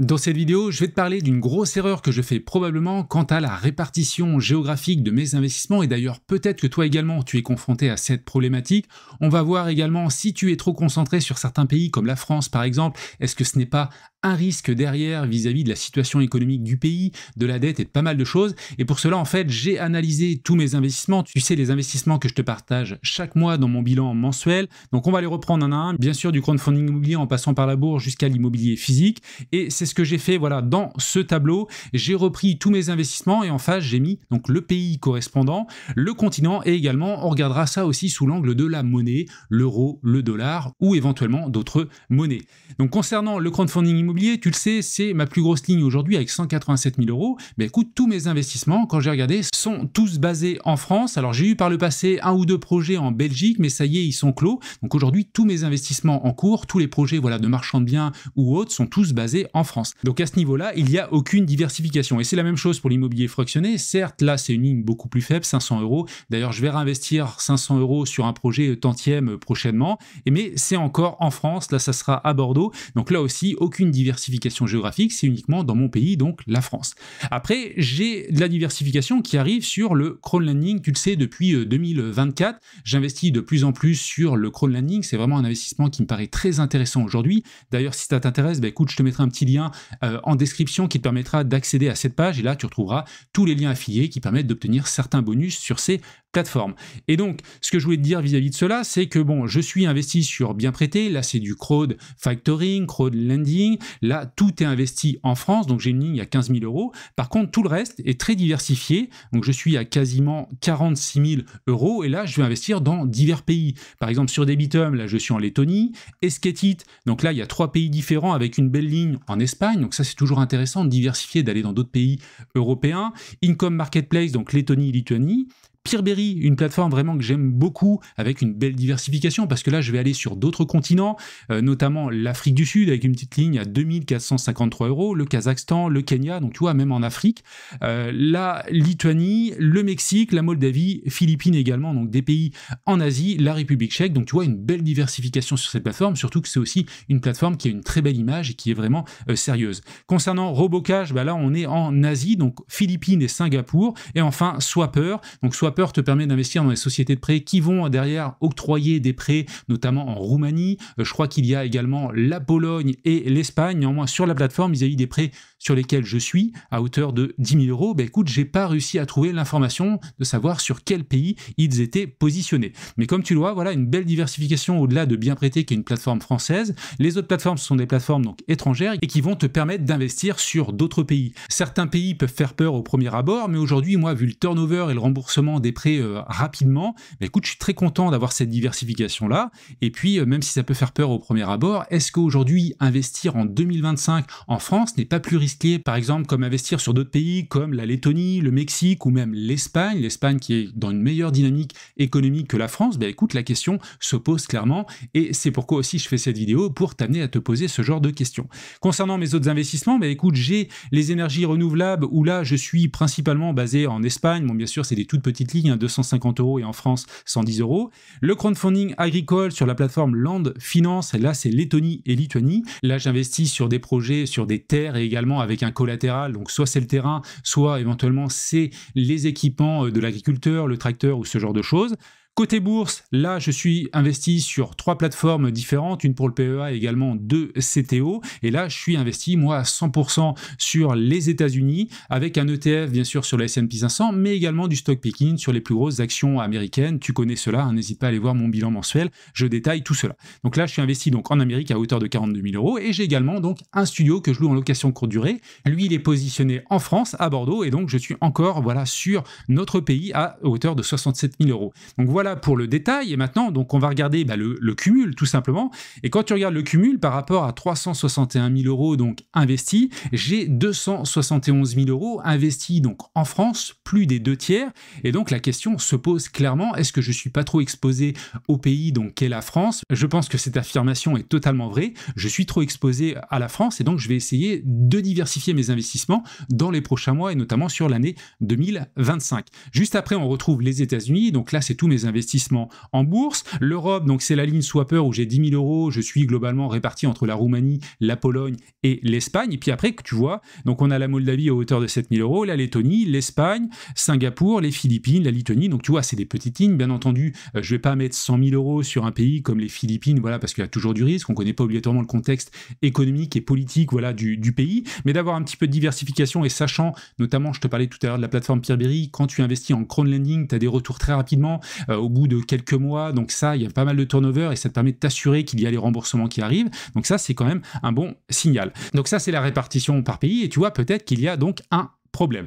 Dans cette vidéo, je vais te parler d'une grosse erreur que je fais probablement quant à la répartition géographique de mes investissements, et d'ailleurs peut-être que toi également tu es confronté à cette problématique. On va voir également si tu es trop concentré sur certains pays comme la France par exemple, est-ce que ce n'est pas un risque derrière vis-à-vis de la situation économique du pays, de la dette et de pas mal de choses. Et pour cela, en fait, j'ai analysé tous mes investissements. Tu sais, les investissements que je te partage chaque mois dans mon bilan mensuel. Donc on va les reprendre un à un, bien sûr du crowdfunding immobilier en passant par la bourse jusqu'à l'immobilier physique. Et c'est ce que j'ai fait, voilà, dans ce tableau. J'ai repris tous mes investissements et en face, j'ai mis donc le pays correspondant, le continent et également, on regardera ça aussi sous l'angle de la monnaie, l'euro, le dollar ou éventuellement d'autres monnaies. Donc concernant le crowdfunding immobilier, tu le sais, c'est ma plus grosse ligne aujourd'hui avec 187 000 euros. Mais écoute, tous mes investissements, quand j'ai regardé, sont tous basés en France. Alors j'ai eu par le passé un ou deux projets en Belgique, mais ça y est, ils sont clos. Donc aujourd'hui, tous mes investissements en cours, tous les projets voilà, de marchand de biens ou autres sont tous basés en France. Donc à ce niveau-là, il n'y a aucune diversification. Et c'est la même chose pour l'immobilier fractionné. Certes, là, c'est une ligne beaucoup plus faible, 500 euros. D'ailleurs, je vais réinvestir 500 euros sur un projet tantième prochainement. Mais c'est encore en France. Là, ça sera à Bordeaux. Donc là aussi, aucune diversification géographique, c'est uniquement dans mon pays, donc la France. Après, j'ai de la diversification qui arrive sur le crowdlending, tu le sais, depuis 2024. J'investis de plus en plus sur le crowdlending, c'est vraiment un investissement qui me paraît très intéressant aujourd'hui. D'ailleurs, si ça t'intéresse, bah, écoute, je te mettrai un petit lien en description qui te permettra d'accéder à cette page, et là, tu retrouveras tous les liens affiliés qui permettent d'obtenir certains bonus sur ces plateforme. Et donc, ce que je voulais te dire vis-à-vis de cela, c'est que bon, je suis investi sur bien prêté, là c'est du crowd factoring, crowd lending, là tout est investi en France, donc j'ai une ligne à 15 000 euros. Par contre, tout le reste est très diversifié, donc je suis à quasiment 46 000 euros, et là je vais investir dans divers pays. Par exemple, sur Debitum, là je suis en Lettonie, Esketit, donc là il y a 3 pays différents avec une belle ligne en Espagne, donc ça c'est toujours intéressant de diversifier, d'aller dans d'autres pays européens. Income Marketplace, donc Lettonie, Lituanie. Peerberry, une plateforme vraiment que j'aime beaucoup avec une belle diversification parce que là je vais aller sur d'autres continents, notamment l'Afrique du Sud avec une petite ligne à 2453 euros, le Kazakhstan, le Kenya, donc tu vois même en Afrique, la Lituanie, le Mexique, la Moldavie, Philippines également, donc des pays en Asie, la République tchèque, donc tu vois une belle diversification sur cette plateforme, surtout que c'est aussi une plateforme qui a une très belle image et qui est vraiment sérieuse. Concernant Robocash, bah là on est en Asie, donc Philippines et Singapour, et enfin Swapper, donc Swapper te permet d'investir dans les sociétés de prêt qui vont derrière octroyer des prêts, notamment en Roumanie. Je crois qu'il y a également la Pologne et l'Espagne. Néanmoins, sur la plateforme, vis-à-vis des prêts sur lesquels je suis, à hauteur de 10 000 euros, bah écoute, j'ai pas réussi à trouver l'information de savoir sur quel pays ils étaient positionnés. Mais comme tu le vois, voilà une belle diversification au-delà de Bien Prêté, qui est une plateforme française. Les autres plateformes, ce sont des plateformes donc étrangères et qui vont te permettre d'investir sur d'autres pays. Certains pays peuvent faire peur au premier abord, mais aujourd'hui, moi, vu le turnover et le remboursement des prêts rapidement, bah écoute, je suis très content d'avoir cette diversification-là. Et puis, même si ça peut faire peur au premier abord, est-ce qu'aujourd'hui, investir en 2025 en France n'est pas plus risqué, par exemple, comme investir sur d'autres pays comme la Lettonie, le Mexique ou même l'Espagne, l'Espagne qui est dans une meilleure dynamique économique que la France? Bah écoute, la question se pose clairement et c'est pourquoi aussi je fais cette vidéo, pour t'amener à te poser ce genre de questions. Concernant mes autres investissements, bah écoute, j'ai les énergies renouvelables où là, je suis principalement basé en Espagne. Bon, bien sûr, c'est des toutes petites lignes, hein, 250 euros et en France, 110 euros. Le crowdfunding agricole sur la plateforme Land Finance, là, c'est Lettonie et Lituanie. Là, j'investis sur des projets, sur des terres et également avec un collatéral, donc soit c'est le terrain, soit éventuellement c'est les équipements de l'agriculteur, le tracteur ou ce genre de choses. Côté bourse, là, je suis investi sur 3 plateformes différentes, une pour le PEA et également 2 CTO. Et là, je suis investi, moi, à 100% sur les États-Unis, avec un ETF, bien sûr, sur le S&P 500, mais également du stock picking sur les plus grosses actions américaines. Tu connais cela, hein, n'hésite pas à aller voir mon bilan mensuel, je détaille tout cela. Donc là, je suis investi donc en Amérique à hauteur de 42 000 euros et j'ai également donc un studio que je loue en location courte durée. Lui, il est positionné en France, à Bordeaux, et donc je suis encore, voilà, sur notre pays à hauteur de 67 000 euros. Donc voilà pour le détail, et maintenant donc on va regarder le cumul tout simplement. Et quand tu regardes le cumul par rapport à 361 000 euros donc investis, j'ai 271 000 euros investis donc en France, plus des 2/3. Et donc la question se pose clairement, est-ce que je suis pas trop exposé au pays donc qu'est la France? Je pense que cette affirmation est totalement vraie. Je suis trop exposé à la France et donc je vais essayer de diversifier mes investissements dans les prochains mois et notamment sur l'année 2025. Juste après, on retrouve les États-Unis. Donc là, c'est tous mes investissements investissements en bourse. L'Europe, donc c'est la ligne swapper où j'ai 10 000 €, je suis globalement réparti entre la Roumanie, la Pologne et l'Espagne. Et puis après, tu vois, donc on a la Moldavie à hauteur de 7 000 €, la Lettonie, l'Espagne, Singapour, les Philippines, la Lituanie. Donc tu vois, c'est des petites lignes. Bien entendu, je vais pas mettre 100 000 € sur un pays comme les Philippines, voilà, parce qu'il y a toujours du risque. On connaît pas obligatoirement le contexte économique et politique, voilà, du pays, mais d'avoir un petit peu de diversification et sachant, notamment, je te parlais tout à l'heure de la plateforme Peerberry, quand tu investis en crowdlending, tu as des retours très rapidement au bout de quelques mois. Donc ça, il y a pas mal de turnover et ça te permet de t'assurer qu'il y a les remboursements qui arrivent. Donc ça, c'est quand même un bon signal. Donc ça, c'est la répartition par pays et tu vois peut-être qu'il y a donc un problème.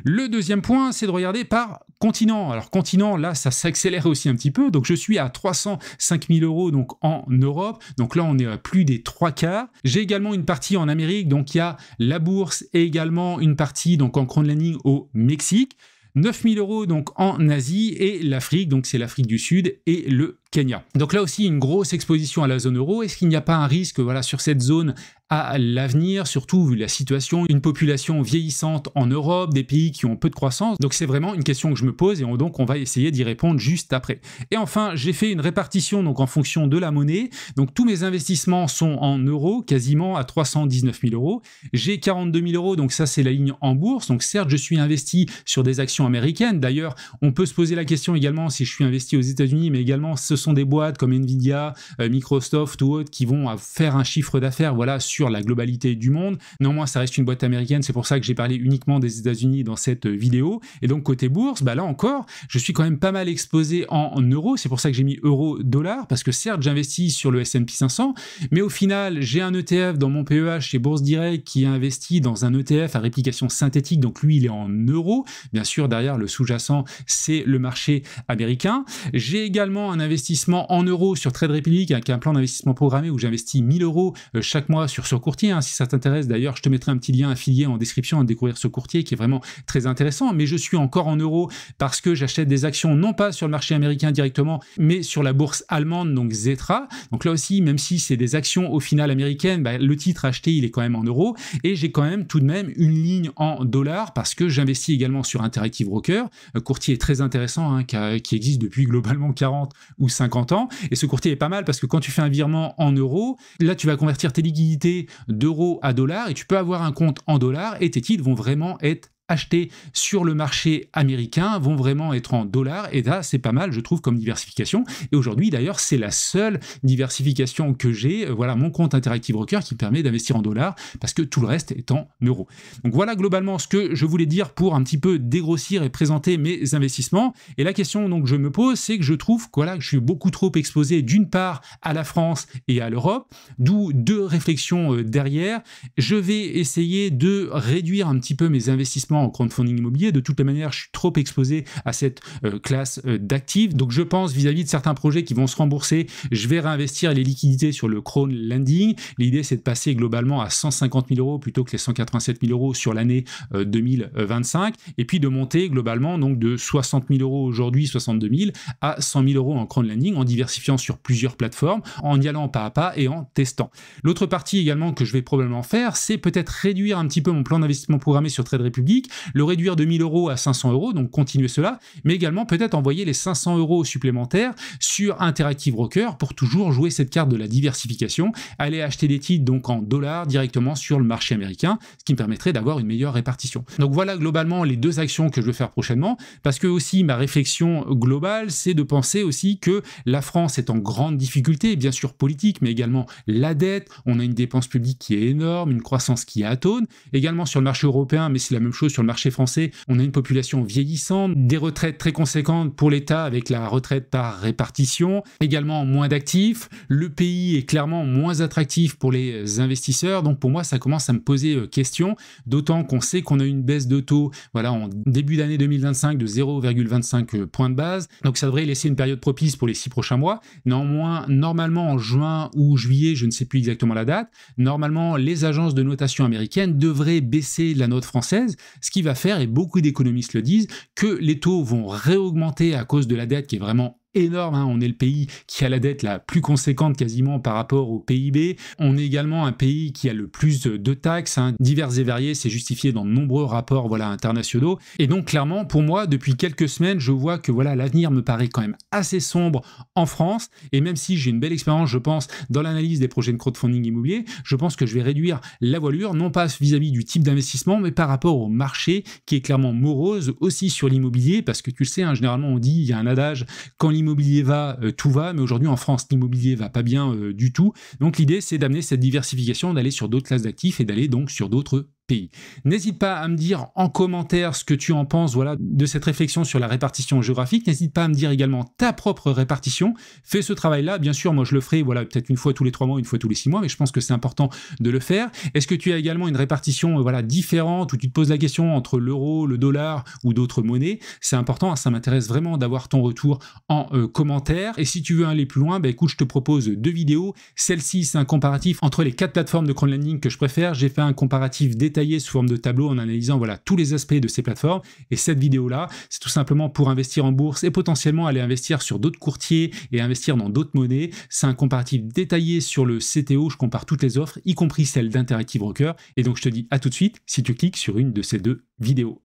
Le deuxième point, c'est de regarder par continent. Alors continent, là, ça s'accélère aussi un petit peu. Donc je suis à 305 000 € donc en Europe. Donc là, on est à plus des 3/4. J'ai également une partie en Amérique. Donc il y a la bourse et également une partie donc en crowdlending au Mexique. 9 000 € donc en Asie et l'Afrique, donc c'est l'Afrique du Sud et le Kenya. Donc là aussi, une grosse exposition à la zone euro. Est-ce qu'il n'y a pas un risque voilà, sur cette zone à l'avenir, surtout vu la situation, une population vieillissante en Europe, des pays qui ont peu de croissance? Donc c'est vraiment une question que je me pose et donc on va essayer d'y répondre juste après. Et enfin, j'ai fait une répartition donc en fonction de la monnaie. Donc tous mes investissements sont en euros, quasiment à 319 000 €. J'ai 42 000 €, donc ça c'est la ligne en bourse. Donc certes, je suis investi sur des actions américaines. D'ailleurs, on peut se poser la question également si je suis investi aux États-Unis, mais également ce sont des boîtes comme Nvidia, Microsoft ou autres qui vont faire un chiffre d'affaires voilà, sur la globalité du monde. Néanmoins, ça reste une boîte américaine, c'est pour ça que j'ai parlé uniquement des États-Unis dans cette vidéo. Et donc côté bourse, bah là encore, je suis quand même pas mal exposé en euros, c'est pour ça que j'ai mis euro-dollar, parce que certes, j'investis sur le S&P 500, mais au final, j'ai un ETF dans mon PEH chez Bourse Direct qui est investi dans un ETF à réplication synthétique, donc lui, il est en euros. Bien sûr, derrière, le sous-jacent, c'est le marché américain. J'ai également un investissement en euros sur Trade Republic avec un plan d'investissement programmé où j'investis 1 000 € chaque mois sur ce courtier. Si ça t'intéresse, d'ailleurs, je te mettrai un petit lien affilié en description à découvrir ce courtier qui est vraiment très intéressant. Mais je suis encore en euros parce que j'achète des actions non pas sur le marché américain directement, mais sur la bourse allemande, donc Xetra. Donc là aussi, même si c'est des actions au final américaines, le titre acheté, il est quand même en euros. Et j'ai quand même tout de même une ligne en dollars parce que j'investis également sur Interactive Brokers, un courtier très intéressant qui existe depuis globalement 40 ou 50 ans. Et ce courtier est pas mal parce que quand tu fais un virement en euros, là, tu vas convertir tes liquidités d'euros à dollars et tu peux avoir un compte en dollars et tes titres vont vraiment être achetés sur le marché américain, vont vraiment être en dollars, et là c'est pas mal je trouve comme diversification, et aujourd'hui d'ailleurs c'est la seule diversification que j'ai, voilà mon compte Interactive Broker qui me permet d'investir en dollars, parce que tout le reste est en euros. Donc voilà globalement ce que je voulais dire pour un petit peu dégrossir et présenter mes investissements, et la question donc je me pose, c'est que je trouve voilà, que je suis beaucoup trop exposé d'une part à la France et à l'Europe, d'où deux réflexions derrière. Je vais essayer de réduire un petit peu mes investissements en crowdfunding immobilier. De toutes les manières, je suis trop exposé à cette classe d'actifs. Donc je pense vis-à-vis de certains projets qui vont se rembourser, je vais réinvestir les liquidités sur le crowdlending. L'idée, c'est de passer globalement à 150 000 € plutôt que les 187 000 € sur l'année 2025. Et puis de monter globalement donc de 60 000 € aujourd'hui, 62 000 à 100 000 € en crowdlending, en diversifiant sur plusieurs plateformes, en y allant pas à pas et en testant. L'autre partie également que je vais probablement faire, c'est peut-être réduire un petit peu mon plan d'investissement programmé sur Trade Republic, le réduire de 1 000 € à 500 €, donc continuer cela, mais également peut-être envoyer les 500 € supplémentaires sur Interactive Broker pour toujours jouer cette carte de la diversification, aller acheter des titres donc en dollars directement sur le marché américain, ce qui me permettrait d'avoir une meilleure répartition. Donc voilà globalement les deux actions que je vais faire prochainement, parce que aussi ma réflexion globale, c'est de penser aussi que la France est en grande difficulté, bien sûr politique, mais également la dette, on a une dépense publique qui est énorme, une croissance qui est atone, également sur le marché européen, mais c'est la même chose sur le marché français, on a une population vieillissante, des retraites très conséquentes pour l'État avec la retraite par répartition, également moins d'actifs, le pays est clairement moins attractif pour les investisseurs, donc pour moi ça commence à me poser question, d'autant qu'on sait qu'on a une baisse de taux voilà, en début d'année 2025 de 0,25 points de base, donc ça devrait laisser une période propice pour les 6 prochains mois. Néanmoins, normalement en juin ou juillet, je ne sais plus exactement la date, normalement les agences de notation américaines devraient baisser la note française, ce qui va faire, et beaucoup d'économistes le disent, que les taux vont réaugmenter à cause de la dette qui est vraiment énorme, hein. On est le pays qui a la dette la plus conséquente quasiment par rapport au PIB. On est également un pays qui a le plus de taxes, hein, diverses et variées, c'est justifié dans de nombreux rapports voilà, internationaux. Et donc clairement, pour moi, depuis quelques semaines, je vois que voilà, l'avenir me paraît quand même assez sombre en France. Et même si j'ai une belle expérience, je pense, dans l'analyse des projets de crowdfunding immobilier, je pense que je vais réduire la voilure, non pas vis-à-vis du type d'investissement, mais par rapport au marché qui est clairement morose aussi sur l'immobilier, parce que tu le sais, hein, généralement on dit, il y a un adage, quand l'immobilier va, tout va, mais aujourd'hui en France, l'immobilier va pas bien du tout. Donc l'idée, c'est d'amener cette diversification, d'aller sur d'autres classes d'actifs et d'aller donc sur d'autres pays. N'hésite pas à me dire en commentaire ce que tu en penses voilà, de cette réflexion sur la répartition géographique. N'hésite pas à me dire également ta propre répartition. Fais ce travail-là. Bien sûr, moi je le ferai voilà, peut-être une fois tous les 3 mois, une fois tous les 6 mois, mais je pense que c'est important de le faire. Est-ce que tu as également une répartition voilà, différente où tu te poses la question entre l'euro, le dollar ou d'autres monnaies? C'est important, ça m'intéresse vraiment d'avoir ton retour en commentaire. Et si tu veux aller plus loin, bah, écoute, je te propose 2 vidéos. Celle-ci, c'est un comparatif entre les 4 plateformes de crowdlending que je préfère. J'ai fait un comparatif détaillé sous forme de tableau en analysant voilà, tous les aspects de ces plateformes. Et cette vidéo-là, c'est tout simplement pour investir en bourse et potentiellement aller investir sur d'autres courtiers et investir dans d'autres monnaies. C'est un comparatif détaillé sur le CTO. Je compare toutes les offres, y compris celles d'Interactive Broker. Et donc, je te dis à tout de suite si tu cliques sur une de ces 2 vidéos.